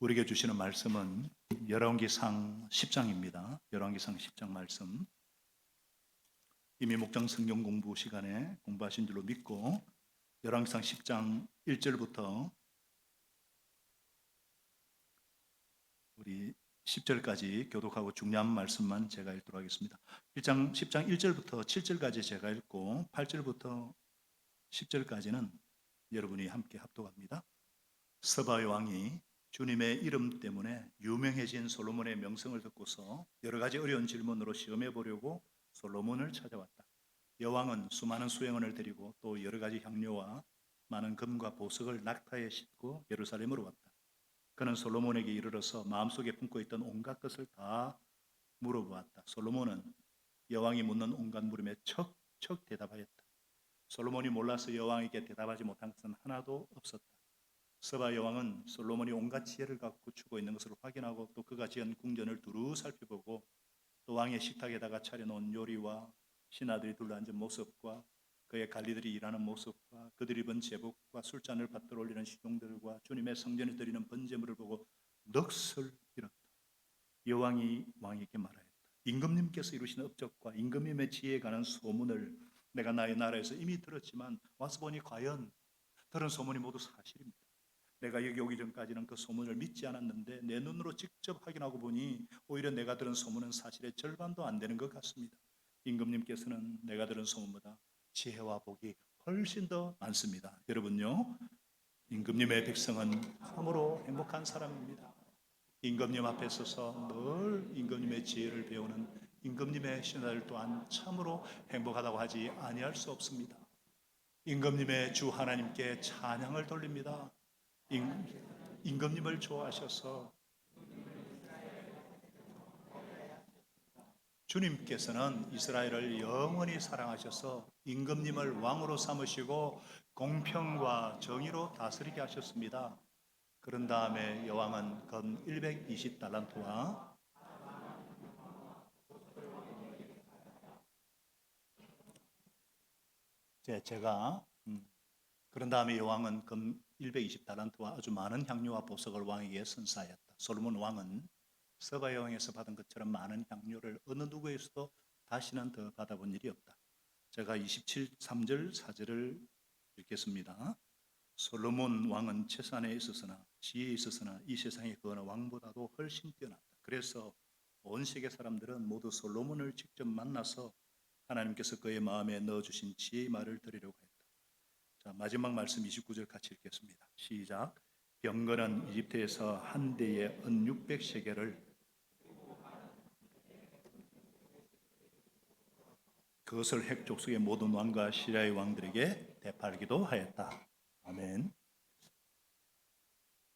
우리에게 주시는 말씀은 열왕기상 10장입니다. 열왕기상 10장 말씀. 이미 목장 성경 공부 시간에 공부하신 줄로 믿고 열왕기상 10장 1절부터 우리 10절까지 교독하고 중요한 말씀만 제가 읽도록 하겠습니다. 10장 1절부터 7절까지 제가 읽고 8절부터 10절까지는 여러분이 함께 합독합니다. 스바의 왕이 주님의 이름 때문에 유명해진 솔로몬의 명성을 듣고서 여러 가지 어려운 질문으로 시험해 보려고 솔로몬을 찾아왔다. 여왕은 수많은 수행원을 데리고 또 여러 가지 향료와 많은 금과 보석을 낙타에 싣고 예루살렘으로 왔다. 그는 솔로몬에게 이르러서 마음속에 품고 있던 온갖 것을 다 물어보았다. 솔로몬은 여왕이 묻는 온갖 물음에 척척 대답하였다. 솔로몬이 몰라서 여왕에게 대답하지 못한 것은 하나도 없었다. 스바 여왕은 솔로몬이 온갖 지혜를 갖추고 있는 것을 확인하고 또 그가 지은 궁전을 두루 살펴보고 또 왕의 식탁에다가 차려놓은 요리와 신하들이 둘러앉은 모습과 그의 관리들이 일하는 모습과 그들이 입은 제복과 술잔을 받들어 올리는 시종들과 주님의 성전에 드리는 번제물을 보고 넋을 잃었다. 여왕이 왕에게 말하였다. 임금님께서 이루신 업적과 임금님의 지혜에 관한 소문을 내가 나의 나라에서 이미 들었지만 와서 보니 과연 들은 소문이 모두 사실입니다. 내가 여기 오기 전까지는 그 소문을 믿지 않았는데 내 눈으로 직접 확인하고 보니 오히려 내가 들은 소문은 사실의 절반도 안 되는 것 같습니다. 임금님께서는 내가 들은 소문보다 지혜와 복이 훨씬 더 많습니다. 여러분요, 임금님의 백성은 참으로 행복한 사람입니다. 임금님 앞에 서서 늘 임금님의 지혜를 배우는 임금님의 신하들 또한 참으로 행복하다고 하지 아니할 수 없습니다. 임금님의 주 하나님께 찬양을 돌립니다. 임금님을 좋아하셔서 주님께서는 이스라엘을 영원히 사랑하셔서 임금님을 왕으로 삼으시고 공평과 정의로 다스리게 하셨습니다. 그런 다음에 여왕은 금 120달란트와 제가 그런 다음에 여왕은 금 120달란트와 아주 많은 향료와 보석을 왕에게 선사하였다. 솔로몬 왕은 서바 여왕에서 받은 것처럼 많은 향료를 어느 누구에서도 다시는 더 받아본 일이 없다. 제가 3절 4절을 읽겠습니다. 솔로몬 왕은 채산에 있었으나 지혜에 있었으나 이 세상의 그 어느 왕보다도 훨씬 뛰어났다. 그래서 온 세계 사람들은 모두 솔로몬을 직접 만나서 하나님께서 그의 마음에 넣어주신 지혜의 말을 들으려고 했다. 자, 마지막 말씀 29절 같이 읽겠습니다. 시작. 병거는 이집트에서 한 대에 은 600세겔을 그것을 핵 족속의 모든 왕과 시리아의 왕들에게 되팔기도 하였다. 아멘.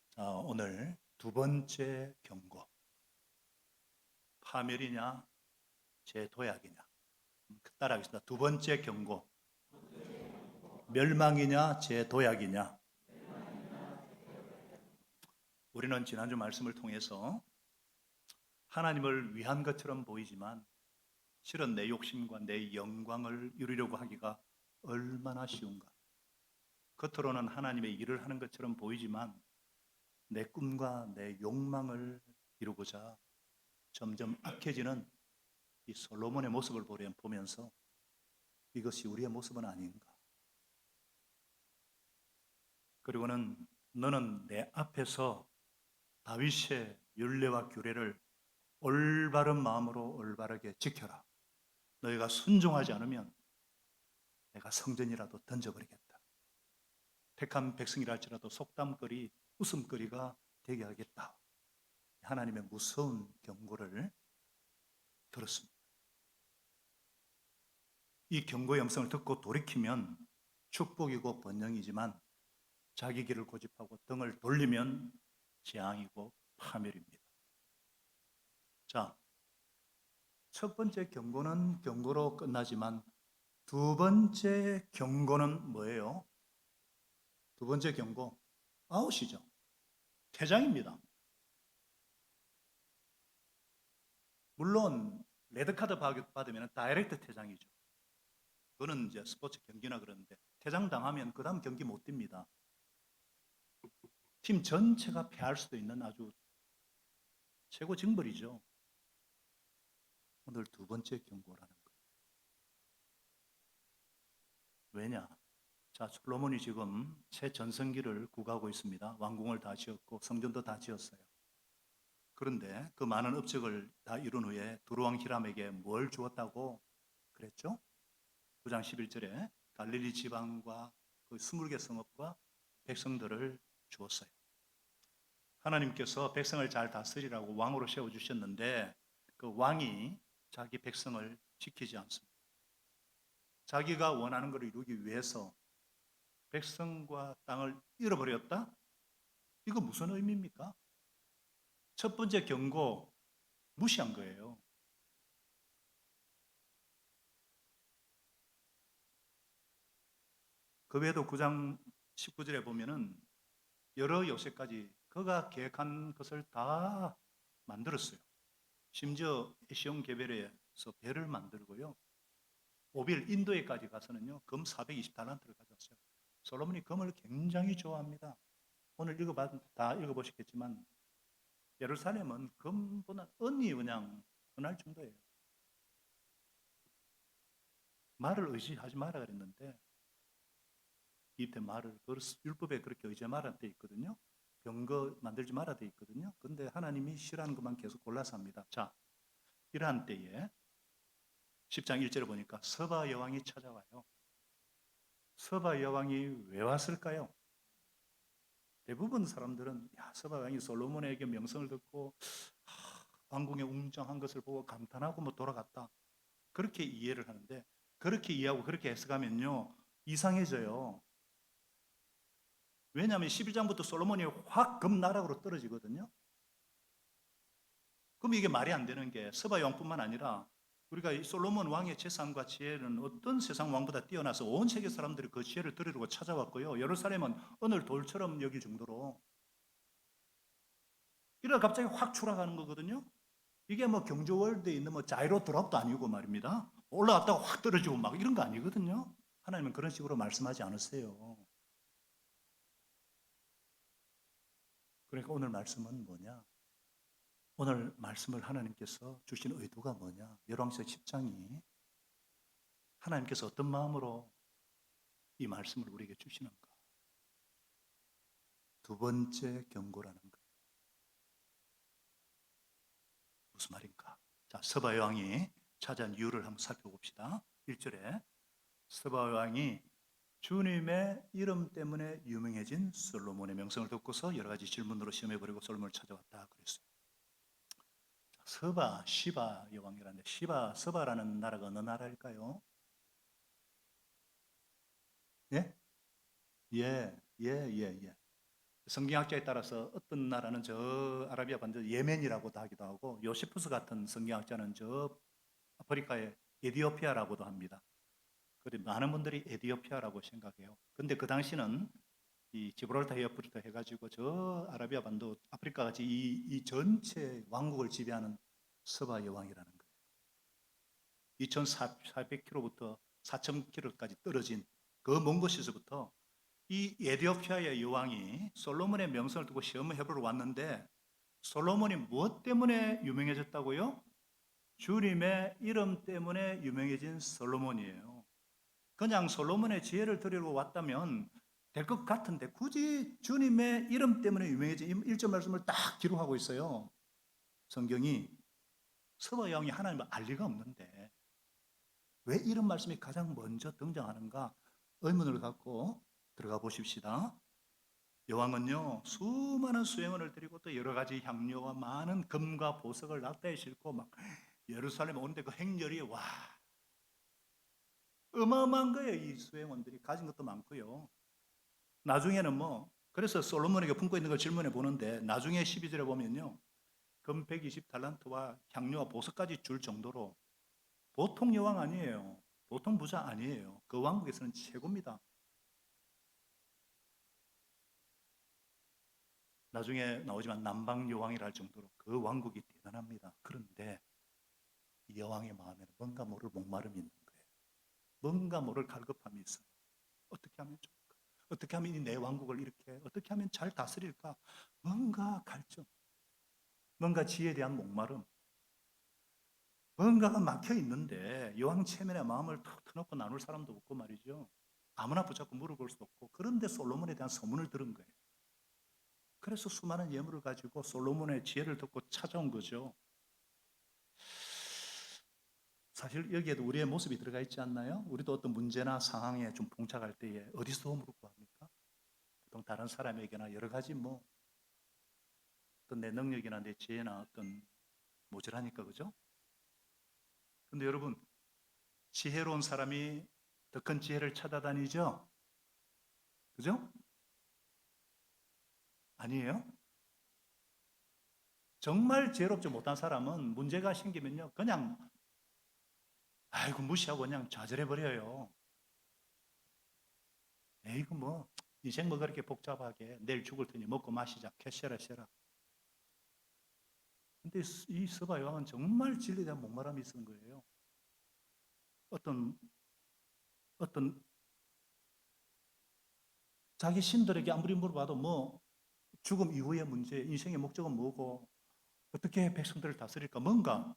자, 오늘 두 번째 경고. 파멸이냐 재도약이냐. 따라하겠습니다. 두 번째 경고. 멸망이냐 재도약이냐. 우리는 지난주 말씀을 통해서 하나님을 위한 것처럼 보이지만 실은 내 욕심과 내 영광을 이루려고 하기가 얼마나 쉬운가. 겉으로는 하나님의 일을 하는 것처럼 보이지만 내 꿈과 내 욕망을 이루고자 점점 악해지는 이 솔로몬의 모습을 보면서 이것이 우리의 모습은 아닌가. 그리고는 너는 내 앞에서 다윗의 율례와 규례를 올바른 마음으로 올바르게 지켜라. 너희가 순종하지 않으면 내가 성전이라도 던져버리겠다. 택한 백성이라 할지라도 속담거리, 웃음거리가 되게 하겠다. 하나님의 무서운 경고를 들었습니다. 이 경고 영성을 듣고 돌이키면 축복이고 번영이지만 자기 길을 고집하고 등을 돌리면 재앙이고 파멸입니다. 자, 첫 번째 경고는 경고로 끝나지만 두 번째 경고는 뭐예요? 두 번째 경고, 아웃이죠. 퇴장입니다. 물론 레드카드 받으면 다이렉트 퇴장이죠. 그거는 이제 스포츠 경기나 그러는데 퇴장 당하면 그 다음 경기 못 뜁니다. 팀 전체가 패할 수도 있는 아주 최고 징벌이죠. 오늘 두 번째 경고라는 거예요. 왜냐? 자, 솔로몬이 지금 새 전성기를 구가하고 있습니다. 왕궁을 다 지었고 성전도 다 지었어요. 그런데 그 많은 업적을 다 이룬 후에 두루왕 히람에게 뭘 주었다고 그랬죠? 9장 11절에 갈릴리 지방과 그 20개 성읍과 백성들을 주었어요. 하나님께서 백성을 잘 다스리라고 왕으로 세워주셨는데 그 왕이 자기 백성을 지키지 않습니다. 자기가 원하는 것을 이루기 위해서 백성과 땅을 잃어버렸다? 이거 무슨 의미입니까? 첫 번째 경고, 무시한 거예요. 그 외에도 9장 19절에 보면은 여러 요새까지 그가 계획한 것을 다 만들었어요. 심지어 에시온 게벨에서 배를 만들고요. 오빌 인도에까지 가서는요, 금 420달란트를 가져왔어요. 솔로몬이 금을 굉장히 좋아합니다. 오늘 다 읽어보시겠지만 예루살렘은 금보다 은이 그냥 흔할 정도예요. 말을 의지하지 마라 그랬는데 이때 말을 율법에 그렇게 의지 마라 돼 있거든요. 병거 만들지 마라 돼 있거든요. 근데 하나님이 싫어하는 것만 계속 골라서 합니다. 자, 이러한 때에 10장 1절에 보니까 서바 여왕이 찾아와요. 서바 여왕이 왜 왔을까요? 대부분 사람들은 야, 서바 여왕이 솔로몬에게 명성을 듣고 왕궁에 웅장한 것을 보고 감탄하고 뭐 돌아갔다. 그렇게 이해를 하는데 그렇게 이해하고 그렇게 해석하면요. 이상해져요. 왜냐하면 11장부터 솔로몬이 확 금나락으로 떨어지거든요. 그럼 이게 말이 안 되는 게 서바 여왕뿐만 아니라 우리가 이 솔로몬 왕의 재산과 지혜는 어떤 세상 왕보다 뛰어나서 온 세계 사람들이 그 지혜를 들으려고 찾아왔고요. 예루살렘은 오늘 돌처럼 여길 정도로 이러다 갑자기 확 추락하는 거거든요. 이게 뭐 경주월드에 있는 뭐 자이로 드롭도 아니고 말입니다. 올라갔다가 확 떨어지고 막 이런 거 아니거든요. 하나님은 그런 식으로 말씀하지 않으세요. 그러니까 오늘 말씀은 뭐냐? 오늘 말씀을 하나님께서 주신 의도가 뭐냐? 열왕서 10장이 하나님께서 어떤 마음으로 이 말씀을 우리에게 주시는가? 두 번째 경고라는 거예요. 무슨 말인가? 자, 서바 여왕이 찾아온 이유를 한번 살펴봅시다. 1절에 서바 왕이 주님의 이름 때문에 유명해진 솔로몬의 명성을 듣고서 여러 가지 질문으로 시험해버리고 솔로몬을 찾아왔다 그랬어요. 서바, 시바 여왕이라는데 서바라는 나라가 어느 나라일까요? 예? 예. 성경학자에 따라서 어떤 나라는 저 아라비아 반도 예멘이라고도 하기도 하고 요시푸스 같은 성경학자는 저 아프리카의 에디오피아라고도 합니다. 그리고 많은 분들이 에디오피아라고 생각해요. 근데 그 당시는 이 지브랄타 해협부터 해가지고 저 아라비아 반도 아프리카 같이 이 전체 왕국을 지배하는 서바 여왕이라는 거예요. 2,400km부터 4,000km까지 떨어진 그 먼 곳에서부터 이 에디오피아의 여왕이 솔로몬의 명성을 두고 시험을 해보러 왔는데 솔로몬이 무엇 때문에 유명해졌다고요? 주님의 이름 때문에 유명해진 솔로몬이에요. 그냥 솔로몬의 지혜를 들으러 왔다면 될 것 같은데 굳이 주님의 이름 때문에 유명해진 1절 말씀을 딱 기록하고 있어요. 성경이 서바 여왕이 하나님을 알 리가 없는데 왜 이런 말씀이 가장 먼저 등장하는가 의문을 갖고 들어가 보십시다. 여왕은요 수많은 수행원을 드리고 또 여러 가지 향료와 많은 금과 보석을 낙타에 싣고 막 예루살렘 오는데 그 행렬이 와 어마어마한 거예요. 이 수행원들이 가진 것도 많고요. 나중에는 뭐 그래서 솔로몬에게 품고 있는 걸 질문해 보는데 나중에 12절에 보면요 금 120달란트와 향료와 보석까지 줄 정도로 보통 여왕 아니에요. 보통 부자 아니에요. 그 왕국에서는 최고입니다. 나중에 나오지만 남방 여왕이라 할 정도로 그 왕국이 대단합니다. 그런데 이 여왕의 마음에는 뭔가 모를 목마름이 있는 거예요. 뭔가 모를 갈급함이 있어요. 어떻게 하면 좋을까? 어떻게 하면 이 내 왕국을 이렇게 어떻게 하면 잘 다스릴까? 뭔가 갈증, 뭔가 지혜에 대한 목마름, 뭔가가 막혀 있는데 여왕 체면에 마음을 탁 터놓고 나눌 사람도 없고 말이죠. 아무나 붙잡고 물어볼 수도 없고, 그런데 솔로몬에 대한 소문을 들은 거예요. 그래서 수많은 예물을 가지고 솔로몬의 지혜를 듣고 찾아온 거죠. 사실 여기에도 우리의 모습이 들어가 있지 않나요? 우리도 어떤 문제나 상황에 좀 봉착할 때에 어디서 도움을 구합니까? 보통 다른 사람에게나 여러 가지 어떤 내 능력이나 내 지혜나 어떤 모자라니까, 그죠? 근데 여러분, 지혜로운 사람이 더 큰 지혜를 찾아다니죠? 그죠? 아니에요? 정말 지혜롭지 못한 사람은 문제가 생기면요, 그냥 아이고 무시하고 그냥 좌절해버려요. 에이구 인생 뭐 그렇게 복잡하게, 내일 죽을 테니 먹고 마시자, 캐셔라 셔라. 근데 이 스바 여왕은 정말 진리에 대한 목마름이 있는 거예요. 어떤 어떤 자기 신들에게 아무리 물어봐도 죽음 이후의 문제, 인생의 목적은 뭐고 어떻게 백성들을 다스릴까, 뭔가.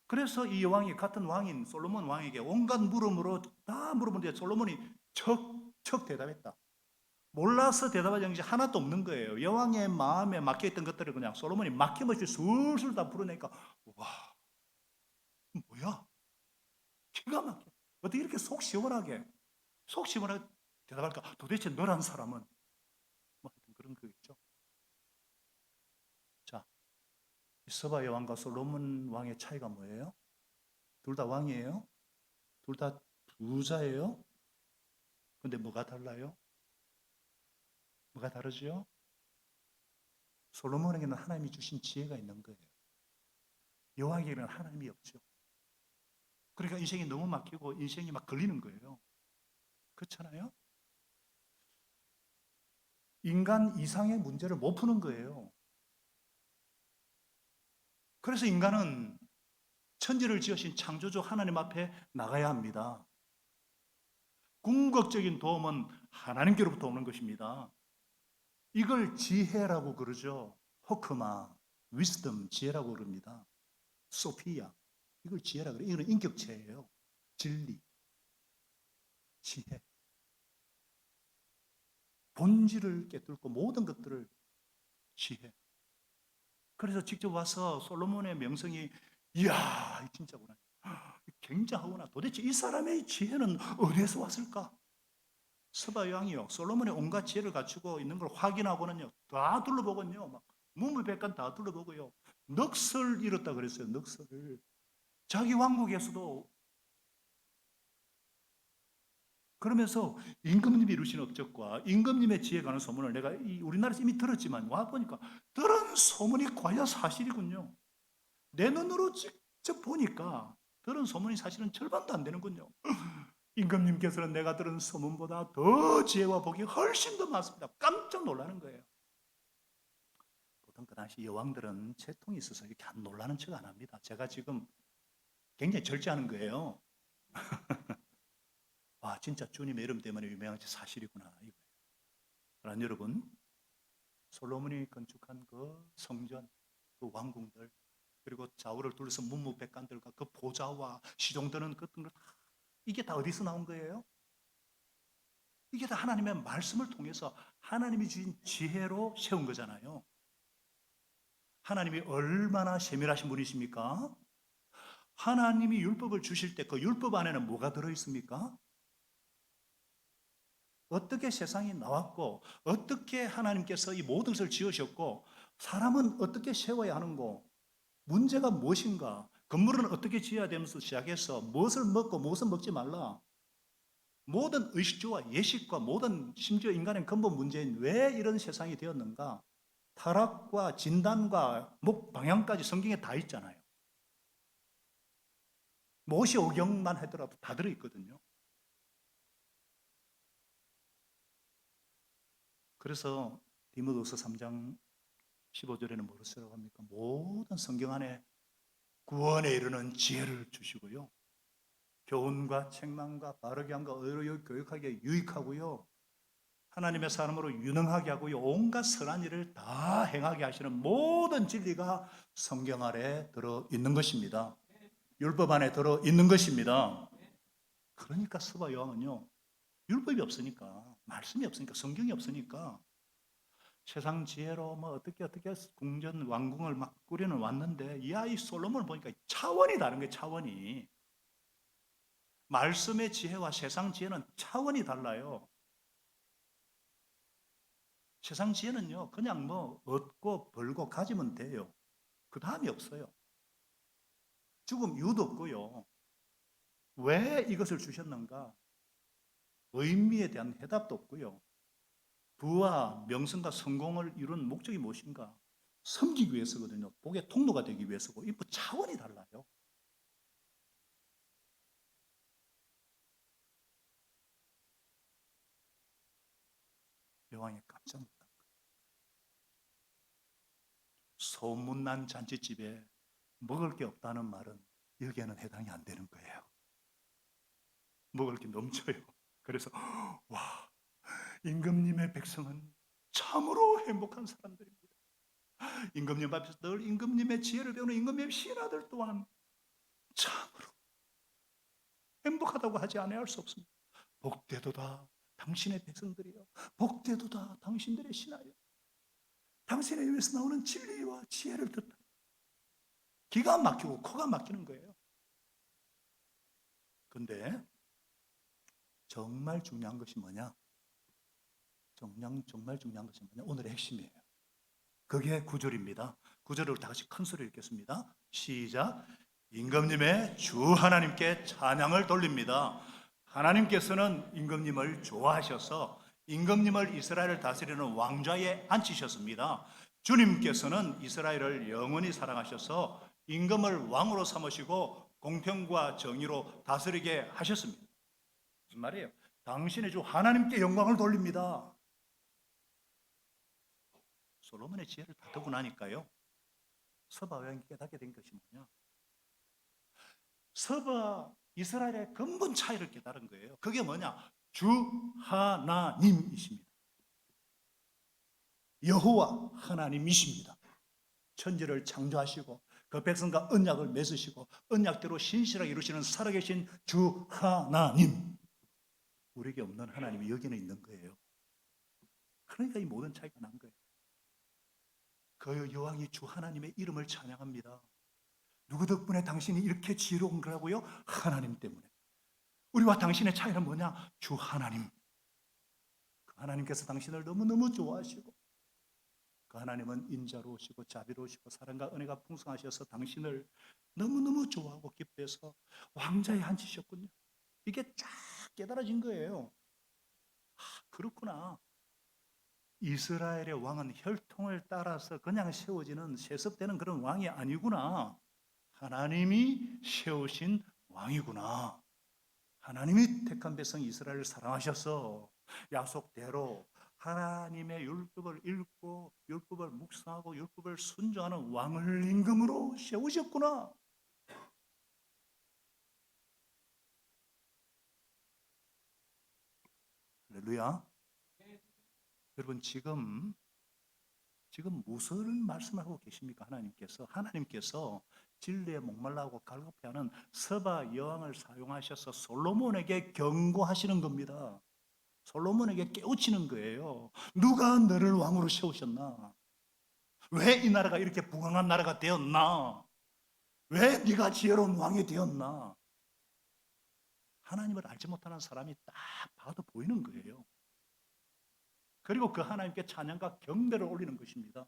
그래서 이 여왕이 같은 왕인 솔로몬 왕에게 온갖 물음으로 다 물어보는데 솔로몬이 척척 대답했다. 몰라서 대답할 양식 하나도 없는 거예요. 여왕의 마음에 막혀있던 것들을 그냥 솔로몬이 막힘없이 술술 다 풀어내니까, 와, 뭐야? 기가 막혀. 어떻게 이렇게 속 시원하게 대답할까? 도대체 너란 사람은? 하여튼 그런 거겠죠. 자, 스바 여왕과 솔로몬 왕의 차이가 뭐예요? 둘 다 왕이에요? 둘 다 부자예요? 근데 뭐가 달라요? 뭐가 다르죠? 솔로몬에게는 하나님이 주신 지혜가 있는 거예요. 여왕에게는 하나님이 없죠. 그러니까 인생이 너무 막히고 인생이 막 걸리는 거예요. 그렇잖아요? 인간 이상의 문제를 못 푸는 거예요. 그래서 인간은 천지를 지으신 창조주 하나님 앞에 나가야 합니다. 궁극적인 도움은 하나님께로부터 오는 것입니다. 이걸 지혜라고 그러죠. 호크마, 위스덤, 지혜라고 그럽니다. 소피아, 이걸 지혜라고 그래요. 이거는 인격체예요. 진리, 지혜. 본질을 깨뚫고 모든 것들을 지혜. 그래서 직접 와서 솔로몬의 명성이, 이야, 진짜구나. 굉장하구나. 도대체 이 사람의 지혜는 어디에서 왔을까? 스바 여왕이요, 솔로몬의 온갖 지혜를 갖추고 있는 걸 확인하고는요, 다 둘러보거든요. 막 문무백관 다 둘러보고요. 넋을 잃었다 그랬어요. 넋을. 자기 왕국에서도. 그러면서 임금님이 이루신 업적과 임금님의 지혜 가는 소문을 내가 우리나라에서 이미 들었지만 와 보니까 들은 소문이 과연 사실이군요. 내 눈으로 직접 보니까 들은 소문이 사실은 절반도 안 되는군요. 임금님께서는 내가 들은 소문보다 더 지혜와 복이 훨씬 더 많습니다. 깜짝 놀라는 거예요. 보통 그 당시 여왕들은 채통이 있어서 이렇게 안 놀라는 척 안 합니다. 제가 지금 굉장히 절제하는 거예요. 와, 진짜 주님의 이름 때문에 유명한 게 사실이구나, 이거예요. 그러나 여러분, 솔로몬이 건축한 그 성전, 그 왕궁들, 그리고 좌우를 둘러서 문무백관들과 그 보좌와 시종드는 그 등을 이게 다 어디서 나온 거예요? 이게 다 하나님의 말씀을 통해서 하나님이 주신 지혜로 세운 거잖아요. 하나님이 얼마나 세밀하신 분이십니까? 하나님이 율법을 주실 때 그 율법 안에는 뭐가 들어있습니까? 어떻게 세상이 나왔고, 어떻게 하나님께서 이 모든 것을 지으셨고, 사람은 어떻게 세워야 하는고, 문제가 무엇인가, 건물은 어떻게 지어야 되면서 시작해서 무엇을 먹고 무엇을 먹지 말라, 모든 의식주와 예식과 모든 심지어 인간의 근본 문제인 왜 이런 세상이 되었는가, 타락과 진단과 목 방향까지 성경에 다 있잖아요. 모시오경만 하더라도 다 들어있거든요. 그래서 디모데후서 3장 15절에는 뭐로 쓰라고 합니까? 모든 성경 안에 구원에 이르는 지혜를 주시고요, 교훈과 책망과 바르게 함과 의로 교육하기에 유익하고요, 하나님의 사람으로 유능하게 하고요, 온갖 선한 일을 다 행하게 하시는 모든 진리가 성경 아래 들어 있는 것입니다. 율법 안에 들어 있는 것입니다. 그러니까 스바 요한은요, 율법이 없으니까, 말씀이 없으니까, 성경이 없으니까 세상 지혜로 뭐 어떻게 궁전 왕궁을 막 꾸려는 왔는데, 이 아이 솔로몬을 보니까 차원이 다른 거예요. 차원이. 말씀의 지혜와 세상 지혜는 차원이 달라요. 세상 지혜는요, 그냥 뭐 얻고 벌고 가지면 돼요. 그 다음이 없어요. 죽음 이유도 없고요. 왜 이것을 주셨는가? 의미에 대한 해답도 없고요. 부와 명성과 성공을 이룬 목적이 무엇인가? 섬기기 위해서거든요. 복의 통로가 되기 위해서고, 이 차원이 달라요. 여왕이 깜짝 놀란 거예요. 소문난 잔치집에 먹을 게 없다는 말은 여기에는 해당이 안 되는 거예요. 먹을 게 넘쳐요. 그래서 와, 임금님의 백성은 참으로 행복한 사람들입니다. 임금님 앞에서 늘 임금님의 지혜를 배우는 임금님의 신하들 또한 참으로 행복하다고 하지 않아야 할 수 없습니다. 복되도다 당신의 백성들이여, 복되도다 당신들의 신하여, 당신의 입에서 나오는 진리와 지혜를 듣다. 기가 막히고 코가 막히는 거예요. 근데 정말 중요한 것이 뭐냐? 정말 중요한 것이 뭐냐? 오늘의 핵심이에요. 그게 9절입니다. 9절을 다 같이 큰 소리로 읽겠습니다. 시작. 임금님의 주 하나님께 찬양을 돌립니다. 하나님께서는 임금님을 좋아하셔서 임금님을 이스라엘을 다스리는 왕좌에 앉히셨습니다. 주님께서는 이스라엘을 영원히 사랑하셔서 임금을 왕으로 삼으시고 공평과 정의로 다스리게 하셨습니다. 무슨 말이에요? 당신의 주 하나님께 영광을 돌립니다. 솔로몬의 지혜를 다투고 나니까요, 서바 왕이 깨닫게 된 것이 뭐냐? 서바 이스라엘의 근본 차이를 깨달은 거예요. 그게 뭐냐? 주 하나님이십니다. 여호와 하나님이십니다. 천지를 창조하시고 그 백성과 언약을 맺으시고 언약대로 신실하게 이루시는 살아계신 주 하나님, 우리에게 없는 하나님이 여기는 있는 거예요. 그러니까 이 모든 차이가 난 거예요. 그 여왕이 주 하나님의 이름을 찬양합니다. 누구 덕분에 당신이 이렇게 지혜로운 거라고요? 하나님 때문에. 우리와 당신의 차이는 뭐냐? 주 하나님. 그 하나님께서 당신을 너무너무 좋아하시고, 그 하나님은 인자로우시고 자비로우시고 사랑과 은혜가 풍성하셔서 당신을 너무너무 좋아하고 기뻐해서 왕자에 앉히셨군요. 이게 쫙 깨달아진 거예요. 그렇구나. 이스라엘의 왕은 혈통을 따라서 그냥 세워지는 세습되는 그런 왕이 아니구나. 하나님이 세우신 왕이구나. 하나님이 택한 백성 이스라엘을 사랑하셔서 약속대로 하나님의 율법을 읽고 율법을 묵상하고 율법을 순종하는 왕을 임금으로 세우셨구나. 할렐루야. 여러분, 지금 무슨 말씀을 하고 계십니까? 하나님께서 진리에 목말라하고 갈급해하는 서바 여왕을 사용하셔서 솔로몬에게 경고하시는 겁니다. 솔로몬에게 깨우치는 거예요. 누가 너를 왕으로 세우셨나? 왜 이 나라가 이렇게 부강한 나라가 되었나? 왜 네가 지혜로운 왕이 되었나? 하나님을 알지 못하는 사람이 딱 봐도 보이는 거예요. 그리고 그 하나님께 찬양과 경배를 올리는 것입니다.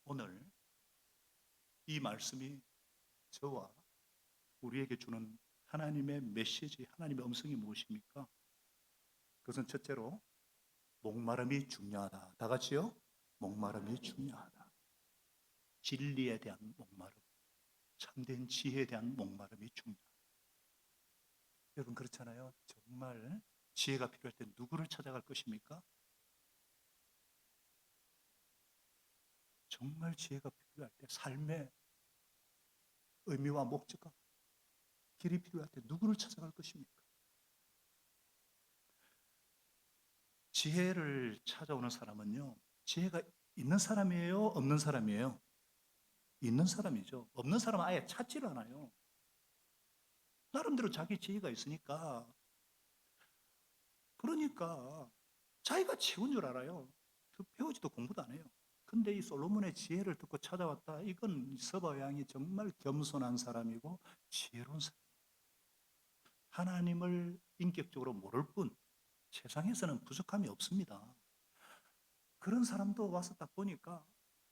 오늘 이 말씀이 저와 우리에게 주는 하나님의 메시지, 하나님의 음성이 무엇입니까? 그것은 첫째로 목마름이 중요하다. 다 같이요. 목마름이 중요하다. 진리에 대한 목마름, 참된 지혜에 대한 목마름이 중요하다. 여러분, 그렇잖아요. 정말 지혜가 필요할 때 누구를 찾아갈 것입니까? 정말 지혜가 필요할 때, 삶의 의미와 목적과 길이 필요할 때 누구를 찾아갈 것입니까? 지혜를 찾아오는 사람은요, 지혜가 있는 사람이에요? 없는 사람이에요? 있는 사람이죠. 없는 사람은 아예 찾지를 않아요. 나름대로 자기 지혜가 있으니까. 그러니까 자기가 최고인 줄 알아요. 배우지도 공부도 안 해요. 근데 이 솔로몬의 지혜를 듣고 찾아왔다. 이건 서바 양이 정말 겸손한 사람이고 지혜로운 사람. 하나님을 인격적으로 모를 뿐 세상에서는 부족함이 없습니다. 그런 사람도 와서 딱 보니까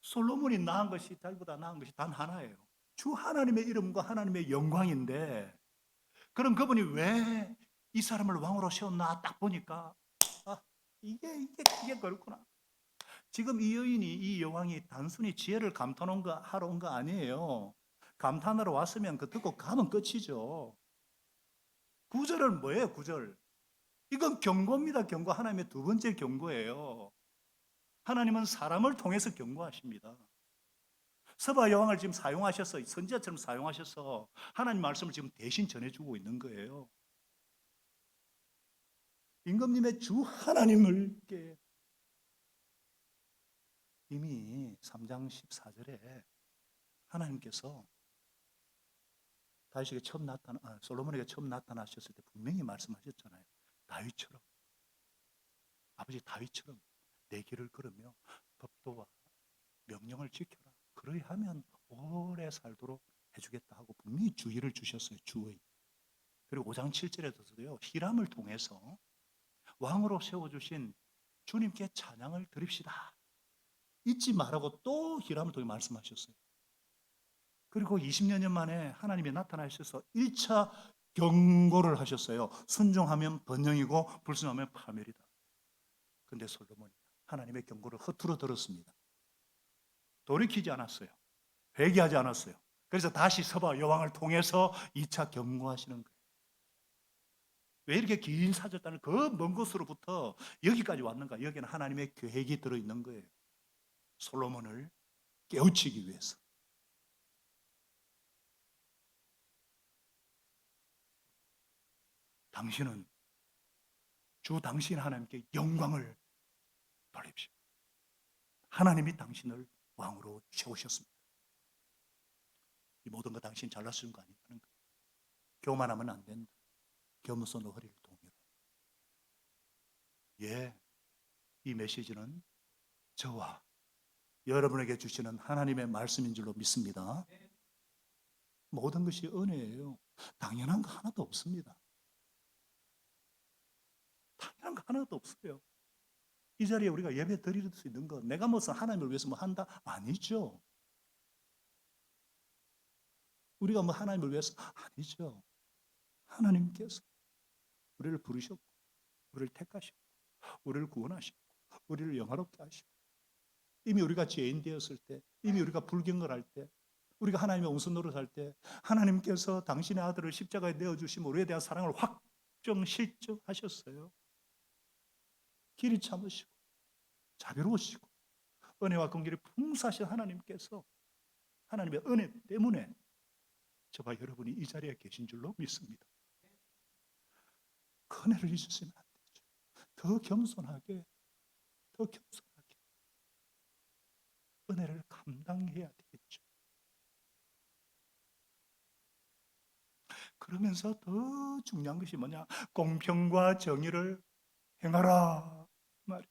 솔로몬이 나은 것이 자기보다 나은 것이 단 하나예요. 주 하나님의 이름과 하나님의 영광인데, 그럼 그분이 왜 이 사람을 왕으로 세웠나 딱 보니까 아, 이게 그렇구나. 지금 이 여인이, 이 여왕이 단순히 지혜를 감탄하러 온 거 아니에요. 감탄하러 왔으면 그 듣고 가면 끝이죠. 구절은 뭐예요? 구절. 이건 경고입니다. 경고. 하나님의 두 번째 경고예요. 하나님은 사람을 통해서 경고하십니다. 서바 여왕을 지금 사용하셔서 선지자처럼 사용하셔서 하나님 말씀을 지금 대신 전해주고 있는 거예요. 임금님의 주 하나님을 이미 3장 14절에 하나님께서 다윗에게 솔로몬에게 처음 나타나셨을 때 분명히 말씀하셨잖아요. 다윗처럼, 아버지 다윗처럼 내 길을 걸으며 법도와 명령을 지켜라. 그러하면 오래 살도록 해주겠다 하고 분명히 주의를 주셨어요. 주의. 그리고 5장 7절에서도요. 히람을 통해서 왕으로 세워주신 주님께 찬양을 드립시다. 잊지 말라고 또 히람을 통해 말씀하셨어요. 그리고 20년 만에 하나님이 나타나셔서 1차 경고를 하셨어요. 순종하면 번영이고 불순하면 파멸이다. 근데 솔로몬이 하나님의 경고를 허투루 들었습니다. 돌이키지 않았어요. 회개하지 않았어요. 그래서 다시 서바 여왕을 통해서 2차 경고하시는 거예요. 왜 이렇게 긴 사절단을 그 먼 곳으로부터 여기까지 왔는가? 여기는 하나님의 계획이 들어있는 거예요. 솔로몬을 깨우치기 위해서. 당신은 주 당신 하나님께 영광을 돌립시오. 하나님이 당신을 왕으로 세우셨습니다. 이 모든 거 당신 잘날 수 있는 거 아니라는 거예요. 교만하면 안 된다. 겸손으로 허리를 동이라. 예, 이 메시지는 저와 여러분에게 주시는 하나님의 말씀인 줄로 믿습니다. 모든 것이 은혜예요. 당연한 거 하나도 없습니다. 당연한 거 하나도 없어요. 이 자리에 우리가 예배 드릴 수 있는 거, 내가 무슨 하나님을 위해서 뭐 한다? 아니죠. 우리가 뭐 하나님을 위해서 아니죠. 하나님께서 우리를 부르셨고, 우리를 택하셨고, 우리를 구원하셨고, 우리를 영화롭게 하시고, 이미 우리가 죄인 되었을 때, 이미 우리가 불경건할 때, 우리가 하나님의 온순 노릇할 때 하나님께서 당신의 아들을 십자가에 내어주시면 우리에 대한 사랑을 확정 실증하셨어요. 길이 참으시고 자비로우시고 은혜와 긍휼이 풍성하신 하나님께서 하나님의 은혜 때문에 저와 여러분이 이 자리에 계신 줄로 믿습니다. 그 은혜를 잊으시면 안 되죠. 더 겸손하게 은혜를 감당해야 되겠죠. 그러면서 더 중요한 것이 뭐냐? 공평과 정의를 행하라 말이에요.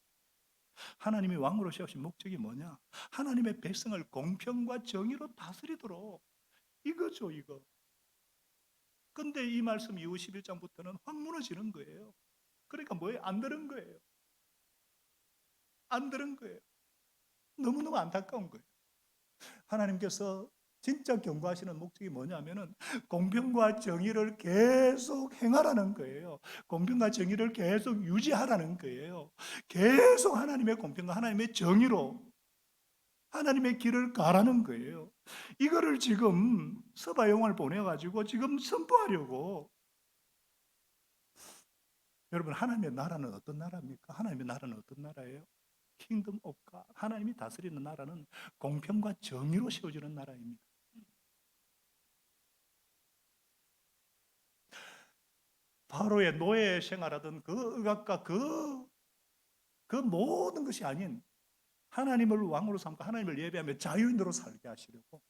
하나님이 왕으로 세우신 목적이 뭐냐? 하나님의 백성을 공평과 정의로 다스리도록, 이거죠, 이거. 근데 이 말씀 이후 11장부터는 확 무너지는 거예요. 그러니까 뭐예요? 안 들은 거예요. 안 들은 거예요. 너무너무 안타까운 거예요. 하나님께서 진짜 경고하시는 목적이 뭐냐면은 공평과 정의를 계속 행하라는 거예요. 공평과 정의를 계속 유지하라는 거예요. 계속 하나님의 공평과 하나님의 정의로 하나님의 길을 가라는 거예요. 이거를 지금 서바 영화를 보내가지고 지금 선포하려고. 여러분, 하나님의 나라는 어떤 나라입니까? 하나님의 나라는 어떤 나라예요? 킹덤 오브 갓. 하나님이 다스리는 나라는 공평과 정의로 세워지는 나라입니다. 바로의 노예 생활하던 그 의각과 그 그 모든 것이 아닌 하나님을 왕으로 삼고 하나님을 예배하며 자유인으로 살게 하시려고,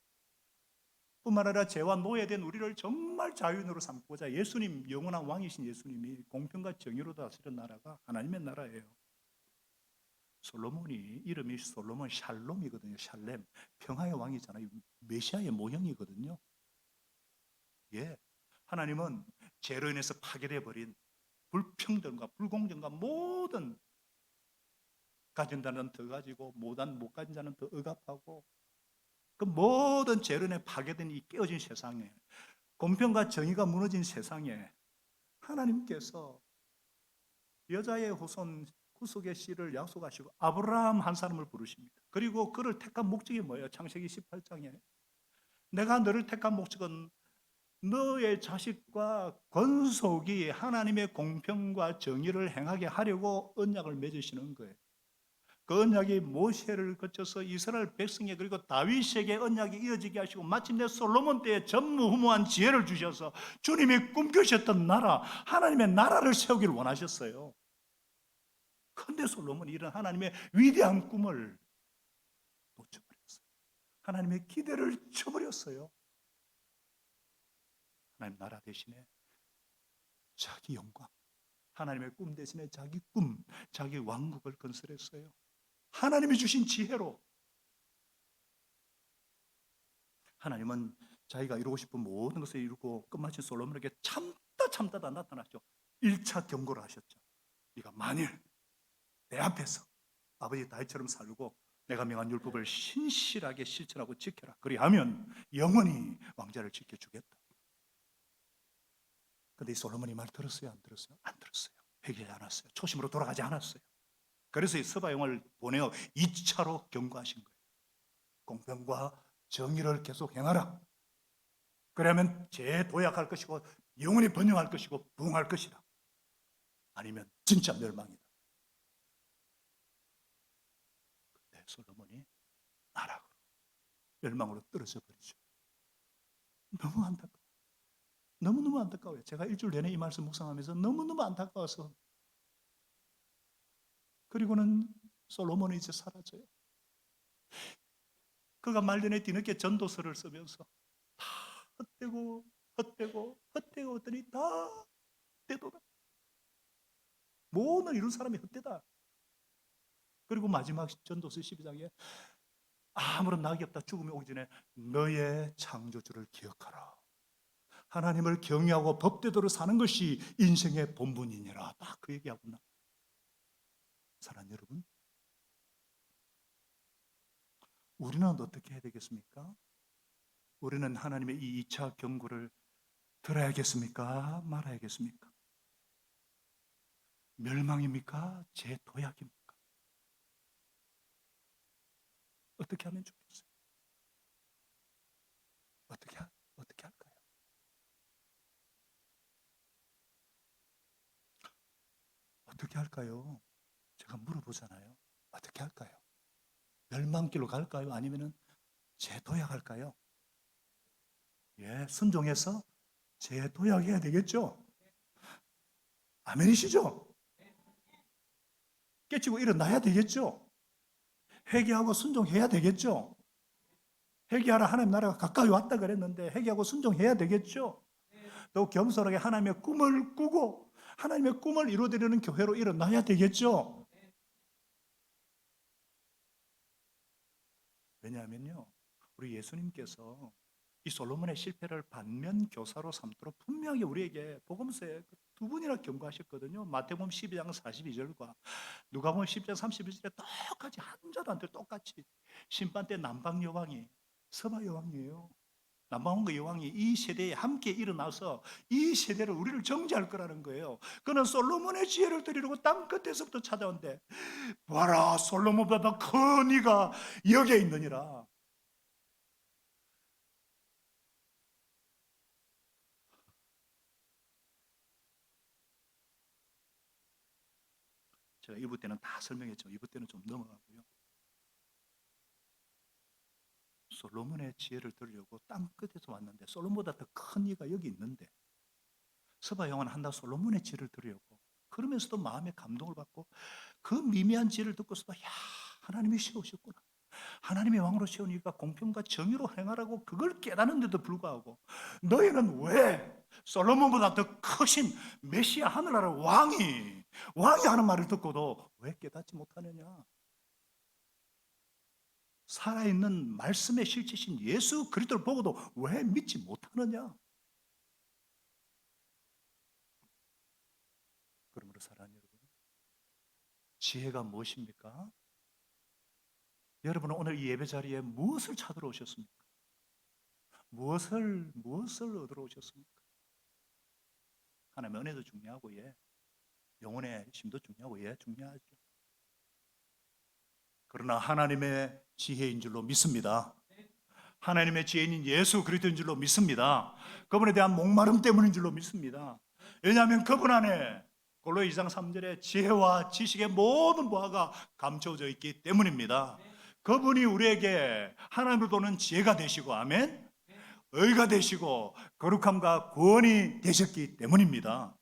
뿐만 아니라 죄와 노예된 우리를 정말 자유인으로 삼고자 예수님, 영원한 왕이신 예수님이 공평과 정의로 다스리는 나라가 하나님의 나라예요. 솔로몬이 이름이 솔로몬 샬롬이거든요. 샬렘, 평화의 왕이잖아요. 메시아의 모형이거든요. 예, 하나님은 죄로 인해서 파괴되어 버린 불평등과 불공정과 모든, 가진 자는 더 가지고 못 가진 자는 더 억압하고, 그 모든 죄로 인해 파괴된 이 깨어진 세상에, 공평과 정의가 무너진 세상에 하나님께서 여자의 후손 후속의 씨를 약속하시고 아브라함 한 사람을 부르십니다. 그리고 그를 택한 목적이 뭐예요? 창세기 18장에 내가 너를 택한 목적은 너의 자식과 권속이 하나님의 공평과 정의를 행하게 하려고 언약을 맺으시는 거예요. 그 언약이 모세를 거쳐서 이스라엘 백성에, 그리고 다윗에게 언약이 이어지게 하시고 마침내 솔로몬 때에 전무후무한 지혜를 주셔서 주님이 꿈꾸셨던 나라, 하나님의 나라를 세우기를 원하셨어요. 그런데 솔로몬이 이런 하나님의 위대한 꿈을 놓쳐버렸어요. 하나님의 기대를 쳐버렸어요. 하나님 나라 대신에 자기 영광, 하나님의 꿈 대신에 자기 꿈, 자기 왕국을 건설했어요. 하나님이 주신 지혜로. 하나님은 자기가 이루고 싶은 모든 것을 이루고 끝마친 솔로몬에게 참다 나타났죠. 1차 경고를 하셨죠. 네가 만일 내 앞에서 아버지 다윗처럼 살고 내가 명한 율법을 신실하게 실천하고 지켜라, 그리하면 영원히 왕자를 지켜주겠다. 근데 이 솔로몬이 말 들었어요? 안 들었어요? 안 들었어요. 회개하지 않았어요. 초심으로 돌아가지 않았어요. 그래서 이 스바용을 보내어 2차로 경고하신 거예요. 공평과 정의를 계속 행하라. 그러면 재도약할 것이고 영원히 번영할 것이고 부흥할 것이다. 아니면 진짜 멸망이다. 근데 솔로몬이 나락으로, 멸망으로 떨어져 버리죠. 너무 안타까워요. 너무너무 안타까워요. 제가 일주일 내내 이 말씀 묵상하면서 너무너무 안타까워서. 그리고는 솔로몬이 이제 사라져요. 그가 말년에 뒤늦게 전도서를 쓰면서 다 헛되고 했더니 다 되돌아. 모든 이룬 사람이 헛되다. 그리고 마지막 전도서 12장에 아무런 낙이 없다, 죽음이 오기 전에 너의 창조주를 기억하라. 하나님을 경외하고 법대로 사는 것이 인생의 본분이니라. 딱 그 얘기하구나. 사랑하는 여러분, 우리는 어떻게 해야 되겠습니까? 우리는 하나님의 이 2차 경고를 들어야겠습니까? 말아야겠습니까? 멸망입니까? 재도약입니까? 어떻게 하면 좋겠어요? 어떻게 할까요? 어떻게 할까요? 제가 물어보잖아요. 어떻게 할까요? 멸망길로 갈까요? 아니면 재도약할까요? 예, 순종해서 재도약해야 되겠죠? 아멘이시죠? 깨치고 일어나야 되겠죠? 회개하고 순종해야 되겠죠? 회개하라, 하나님 나라가 가까이 왔다 그랬는데 회개하고 순종해야 되겠죠? 또 겸손하게 하나님의 꿈을 꾸고 하나님의 꿈을 이루어드리는 교회로 일어나야 되겠죠? 왜냐하면요, 우리 예수님께서 이 솔로몬의 실패를 반면 교사로 삼도록 분명히 우리에게 복음서에 두 분이나 경고하셨거든요. 마태복음 12장 42절과 누가복음 10장 31절에 똑같이 한자도 안 틀려 똑같이 심판 때 남방 여왕이 서바 여왕이에요. 남방왕과 여왕이 이 세대에 함께 일어나서 이 세대를 우리를 정지할 거라는 거예요. 그는 솔로몬의 지혜를 드리려고 땅 끝에서부터 찾아온대. 봐라, 솔로몬보다 큰 이가 여기에 있느니라. 제가 1부 때는 다 설명했죠. 2부 때는 좀 넘어가고요. 솔로몬의 지혜를 들으려고 땅 끝에서 왔는데 솔로몬보다 더 큰 이가 여기 있는데 서바 여왕은 한다 솔로몬의 지혜를 들으려고 그러면서도 마음에 감동을 받고 그 미미한 지혜를 듣고서도 야, 하나님이 세우셨구나. 하나님의 왕으로 세우니까 공평과 정의로 행하라고 그걸 깨닫는데도 불구하고 너희는 왜 솔로몬보다 더 크신 메시아 하늘나라 왕이 하는 말을 듣고도 왜 깨닫지 못하느냐? 살아있는 말씀의 실체신 예수 그리스도를 보고도 왜 믿지 못하느냐? 그러므로 사랑하는 여러분, 지혜가 무엇입니까? 여러분은 오늘 이 예배 자리에 무엇을 찾으러 오셨습니까? 무엇을 얻으러 오셨습니까? 하나님의 은혜도 중요하고, 예. 영혼의 힘도 중요하고, 예, 중요하죠. 그러나 하나님의 지혜인 줄로 믿습니다. 하나님의 지혜인 예수 그리스도인 줄로 믿습니다. 그분에 대한 목마름 때문인 줄로 믿습니다. 왜냐하면 그분 안에 골로 2장 3절에 지혜와 지식의 모든 보화가 감춰져 있기 때문입니다. 그분이 우리에게 하나님을 도는 지혜가 되시고, 아멘, 의가 되시고 거룩함과 구원이 되셨기 때문입니다.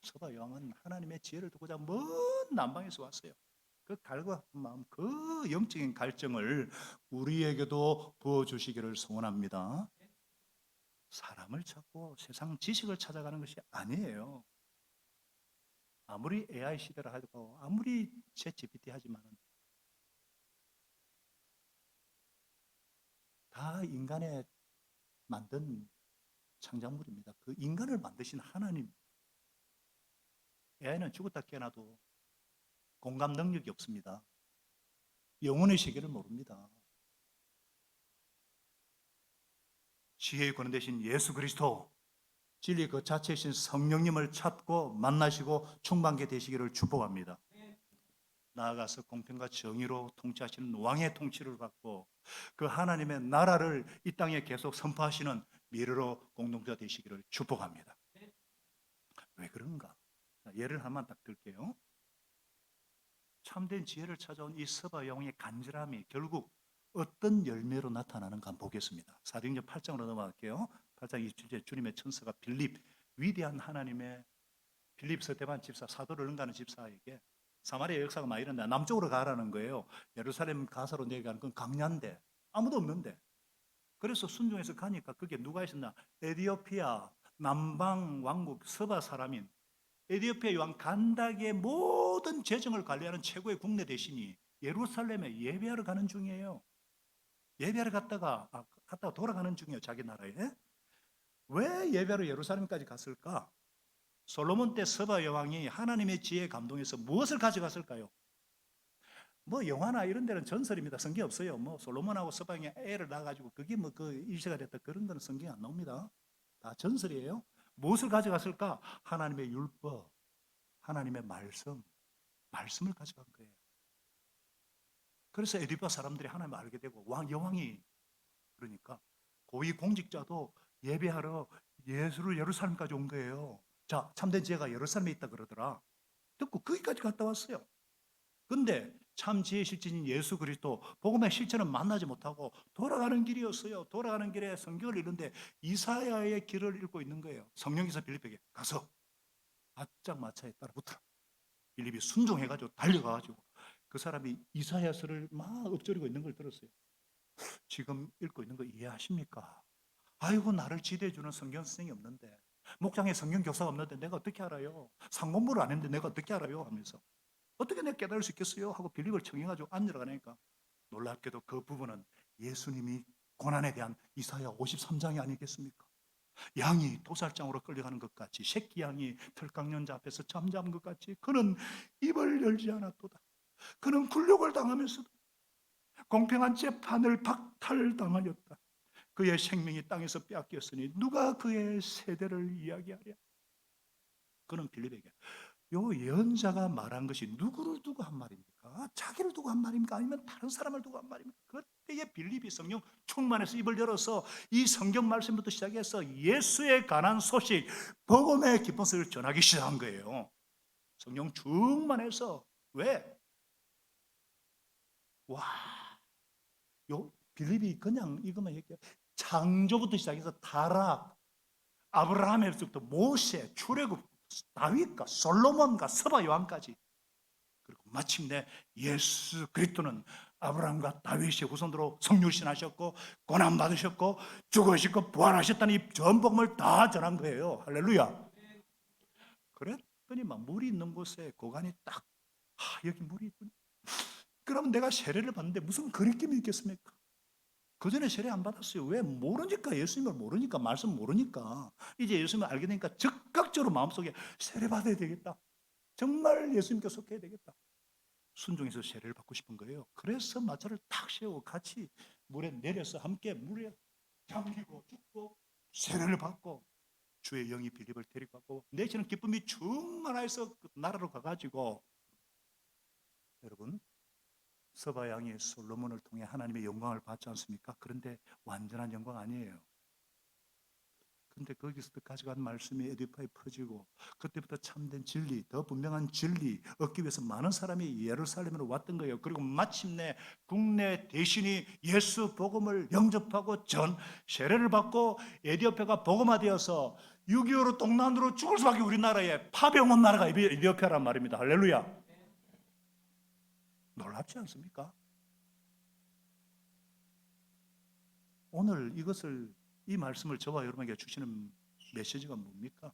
서바 여왕은 하나님의 지혜를 두고자 먼 남방에서 왔어요. 그 갈구한 마음, 그 영적인 갈증을 우리에게도 부어주시기를 소원합니다. 사람을 찾고 세상 지식을 찾아가는 것이 아니에요. 아무리 AI 시대라 하고 아무리 챗GPT 하지만 다 인간의 만든 창작물입니다. 그 인간을 만드신 하나님. AI는 죽었다 깨어나도 공감 능력이 없습니다. 영혼의 세계를 모릅니다. 지혜의 근원 되신 예수 그리스도, 진리 그 자체이신 성령님을 찾고 만나시고 충만케 되시기를 축복합니다. 나아가서 공평과 정의로 통치하시는 왕의 통치를 받고 그 하나님의 나라를 이 땅에 계속 선포하시는 미래로 공동체가 되시기를 축복합니다. 왜 그런가? 예를 하나만 딱 들게요. 참된 지혜를 찾아온 이 서바 영의 간절함이 결국 어떤 열매로 나타나는가 한번 보겠습니다. 사도행전 8장으로 넘어갈게요. 8장 27절 주님의 천사가 빌립, 위대한 하나님의 빌립 서대반 집사, 사도를 응가하는 집사에게 사마리아 역사가 많이 일어나 남쪽으로 가라는 거예요. 예루살렘 가사로 내려가는 건 강야인데 아무도 없는데, 그래서 순종해서 가니까 그게 누가 있었나? 에디오피아 남방 왕국 서바 사람인 에디오피아 왕 간닥의 모든 재정을 관리하는 최고의 국내 대신이 예루살렘에 예배하러 가는 중이에요. 예배하러 갔다가 돌아가는 중이에요. 자기 나라에. 왜 예배하러 예루살렘까지 갔을까? 솔로몬 때 서바 여왕이 하나님의 지혜에 감동해서 무엇을 가져갔을까요? 뭐 영화나 이런 데는 전설입니다. 성경 없어요. 뭐 솔로몬하고 서방이 애를 낳아가지고 그게 뭐 그 일세가 됐다 그런 거는 성경에 안 나옵니다. 다 전설이에요. 무엇을 가져갔을까? 하나님의 율법, 하나님의 말씀을 가져간 거예요. 그래서 에디오피아 사람들이 하나님을 알게 되고 여왕이 그러니까 고위 공직자도 예배하러 예수를 예루살렘까지 온 거예요. 자, 참된 지혜가 예루살렘에 있다 그러더라. 듣고 거기까지 갔다 왔어요. 근데 참 지혜의 실제인 예수 그리스도 복음의 실체는 만나지 못하고 돌아가는 길이었어요. 돌아가는 길에 성경을 읽는데 이사야의 길을 읽고 있는 거예요. 성령께서 빌립에게 가서 바짝 마차에 따라 붙어라. 빌립이 순종해가지고 달려가가지고 그 사람이 이사야서를 막 읊조리고 있는 걸 들었어요. 지금 읽고 있는 거 이해하십니까? 아이고, 나를 지도해주는 성경 선생이 없는데, 목장에 성경 교사가 없는데 내가 어떻게 알아요? 상공부를 안 했는데 내가 어떻게 알아요? 하면서 어떻게 내가 깨달을 수 있겠어요? 하고 빌립을 청해가지고 앉으러 가니까 놀랍게도 그 부분은 예수님이 고난에 대한 이사야 53장이 아니겠습니까? 양이 도살장으로 끌려가는 것 같이, 새끼 양이 털깎년자 앞에서 잠잠한 것 같이 그는 입을 열지 않았도다. 그는 굴욕을 당하면서도 공평한 재판을 박탈당하였다. 그의 생명이 땅에서 빼앗겼으니 누가 그의 세대를 이야기하랴. 그는 빌립에게 요 예언자가 말한 것이 누구를 두고 한 말입니까? 자기를 두고 한 말입니까? 아니면 다른 사람을 두고 한 말입니까? 그때에 빌립이 성령 충만해서 입을 열어서 이 성경 말씀부터 시작해서 예수에 관한 소식, 복음의 기쁜 소식을 전하기 시작한 거예요. 성령 충만해서. 왜? 와, 요 빌립이 그냥 이것만 얘기해. 창조부터 시작해서 타락, 아브라함에서부터 모세, 출애굽, 다윗과 솔로몬과 서바 요한까지, 그리고 마침내 예수 그리스도는 아브라함과 다윗의 후손으로 성육신하셨고 고난 받으셨고 죽으시고 부활하셨다는 이 전 복음을 다 전한 거예요. 할렐루야. 그랬더니 막 물이 있는 곳에 고관이 딱, 여기 물이 있군요. 그러면 내가 세례를 받는데 무슨 거리낌이 있겠습니까? 그 전에 세례 안 받았어요. 왜? 모르니까. 예수님을 모르니까, 말씀 모르니까. 이제 예수님을 알게 되니까 즉각적으로 마음속에 세례 받아야 되겠다, 정말 예수님께 속해야 되겠다, 순종해서 세례를 받고 싶은 거예요. 그래서 마차를 탁 세우고 같이 물에 내려서 함께 물에 잠기고 죽고 세례를 받고 주의 영이 빌립을 데리고 가고 내시는 기쁨이 충만해서 그 나라로 가가지고, 여러분, 서바 양이 솔로몬을 통해 하나님의 영광을 받지 않습니까? 그런데 완전한 영광 아니에요. 근데 거기서부터 가져간 말씀이 에디파에 퍼지고 그때부터 참된 진리, 더 분명한 진리 얻기 위해서 많은 사람이 예루살렘으로 왔던 거예요. 그리고 마침내 국내 대신이 예수 복음을 영접하고 전 세례를 받고 에디오피아가 복음화되어서 6.25로 동난으로 죽을 수밖에 우리나라에 파병 온 나라가 에디오피아란 말입니다. 할렐루야. 놀랍지 않습니까? 오늘 이 말씀을 저와 여러분에게 주시는 메시지가 뭡니까?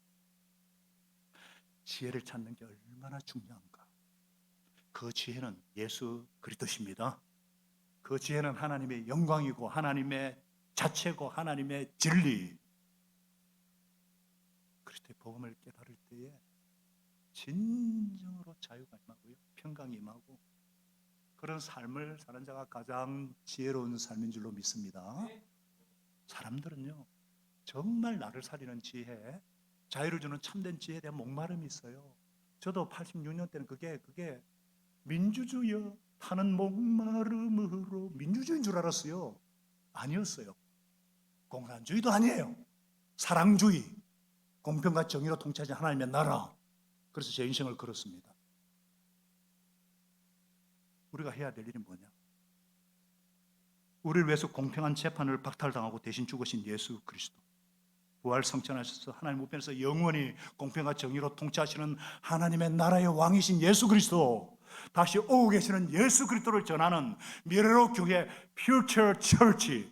지혜를 찾는 게 얼마나 중요한가. 그 지혜는 예수 그리스도십니다. 그 지혜는 하나님의 영광이고 하나님의 자체고 하나님의 진리. 그리스도의 복음을 깨달을 때에 진정으로 자유가 임하고요, 평강이 임하고, 그런 삶을 사는 자가 가장 지혜로운 삶인 줄로 믿습니다. 사람들은요, 정말 나를 살리는 지혜, 자유를 주는 참된 지혜에 대한 목마름이 있어요. 저도 86년 때는 그게 민주주의여 타는 목마름으로 민주주의인 줄 알았어요. 아니었어요. 공산주의도 아니에요. 사랑주의, 공평과 정의로 통치하신 하나님의 나라. 그래서 제 인생을 걸었습니다. 우리가 해야 될 일이 뭐냐? 우리를 위해서 공평한 재판을 박탈당하고 대신 죽으신 예수 그리스도, 부활 성천하셔서 하나님 우편에서 영원히 공평과 정의로 통치하시는 하나님의 나라의 왕이신 예수 그리스도, 다시 오고 계시는 예수 그리스도를 전하는 미래로 교회 Future Church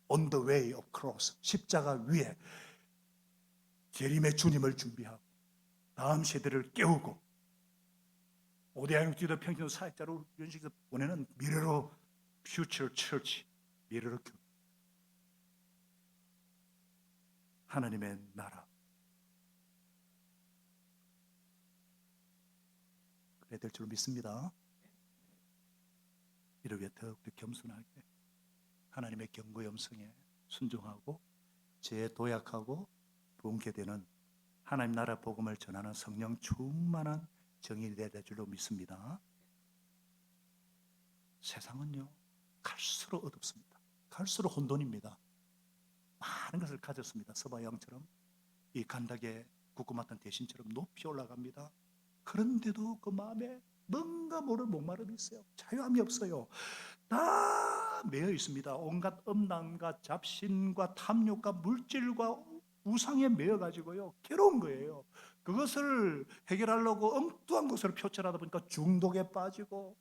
on the way of cross, 십자가 위에 재림의 주님을 준비하고 다음 세대를 깨우고 오대양 기도 평균 사역자로 이런 식으로 보내는 미래로 Future Church, 미래로 교회, 하나님의 나라. 그래야 될 줄 믿습니다. 이를 위해 더욱더 겸손하게 하나님의 경고 염성에 순종하고 죄에 도약하고 부흥케 되는 하나님 나라 복음을 전하는 성령 충만한 정인이 되야 될 줄로 믿습니다. 세상은요, 갈수록 어둡습니다. 갈수록 혼돈입니다. 많은 것을 가졌습니다. 서바양처럼 이 간닥에 굳고 맡은 대신처럼 높이 올라갑니다. 그런데도 그 마음에 뭔가 모를 목마름이 있어요. 자유함이 없어요. 다 매여 있습니다. 온갖 음란과 잡신과 탐욕과 물질과 우상에 매여 가지고요, 괴로운 거예요. 그것을 해결하려고 엉뚱한 것을 표출하다 보니까 중독에 빠지고,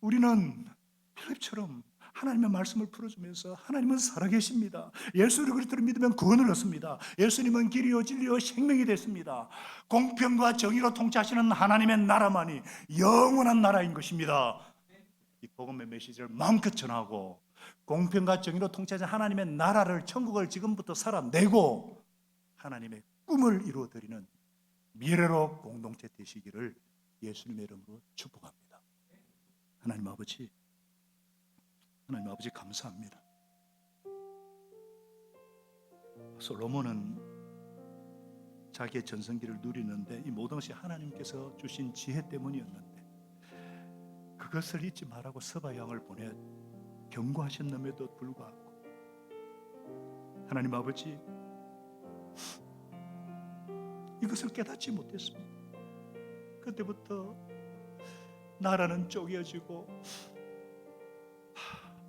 우리는 필립처럼 하나님의 말씀을 풀어주면서 하나님은 살아계십니다, 예수 그리스도를 믿으면 구원을 얻습니다, 예수님은 길이요 진리요 생명이 됐습니다, 공평과 정의로 통치하시는 하나님의 나라만이 영원한 나라인 것입니다. 이 복음의 메시지를 마음껏 전하고 공평과 정의로 통치하시는 하나님의 나라를, 천국을 지금부터 살아내고 하나님의 꿈을 이루어드리는 미래로 공동체 되시기를 예수님의 이름으로 축복합니다. 하나님 아버지 감사합니다. 솔로몬은 자기의 전성기를 누리는데 이 모든 것이 하나님께서 주신 지혜 때문이었는데, 그것을 잊지 말라고 서바 양을 보내 경고하셨음에도 불구하고 하나님 아버지, 이것을 깨닫지 못했습니다. 그때부터 나라는 쪼개지고,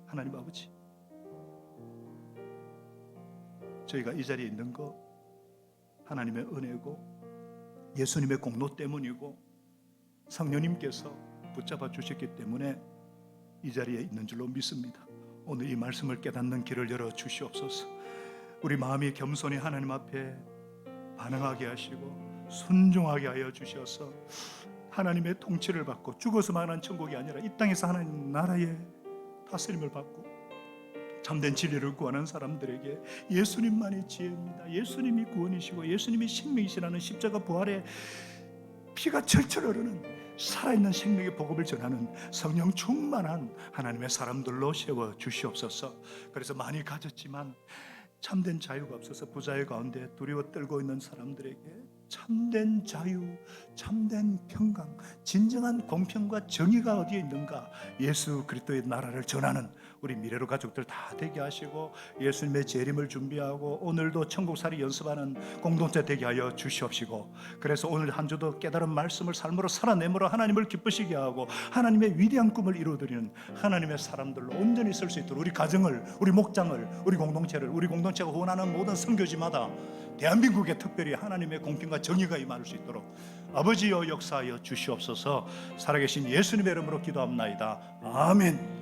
하나님 아버지, 저희가 이 자리에 있는 거 하나님의 은혜고 예수님의 공로 때문이고 성령님께서 붙잡아 주셨기 때문에 이 자리에 있는 줄로 믿습니다. 오늘 이 말씀을 깨닫는 길을 열어 주시옵소서. 우리 마음이 겸손히 하나님 앞에 반응하게 하시고 순종하게 하여 주셔서 하나님의 통치를 받고 죽어서 만한 천국이 아니라 이 땅에서 하나님 나라의 다스림을 받고 참된 진리를 구하는 사람들에게 예수님만이 지혜입니다. 예수님이 구원이시고 예수님이 생명이시라는 십자가 부활의 피가 철철 흐르는 살아있는 생명의 복음을 전하는 성령 충만한 하나님의 사람들로 세워 주시옵소서. 그래서 많이 가졌지만 참된 자유가 없어서 부자유 가운데 두려워 떨고 있는 사람들에게 참된 자유, 참된 평강, 진정한 공평과 정의가 어디에 있는가, 예수 그리스도의 나라를 전하는 우리 미래로 가족들 다 되게 하시고 예수님의 재림을 준비하고 오늘도 천국살이 연습하는 공동체 되게 하여 주시옵시고, 그래서 오늘 한 주도 깨달은 말씀을 삶으로 살아내므로 하나님을 기쁘시게 하고 하나님의 위대한 꿈을 이루어드리는 하나님의 사람들로 온전히 설 수 있도록 우리 가정을, 우리 목장을, 우리 공동체를, 우리 공동체가 원하는 모든 선교지마다 대한민국에 특별히 하나님의 공평과 정의가 임할 수 있도록 아버지여 역사하여 주시옵소서. 살아계신 예수님의 이름으로 기도합나이다. 아멘.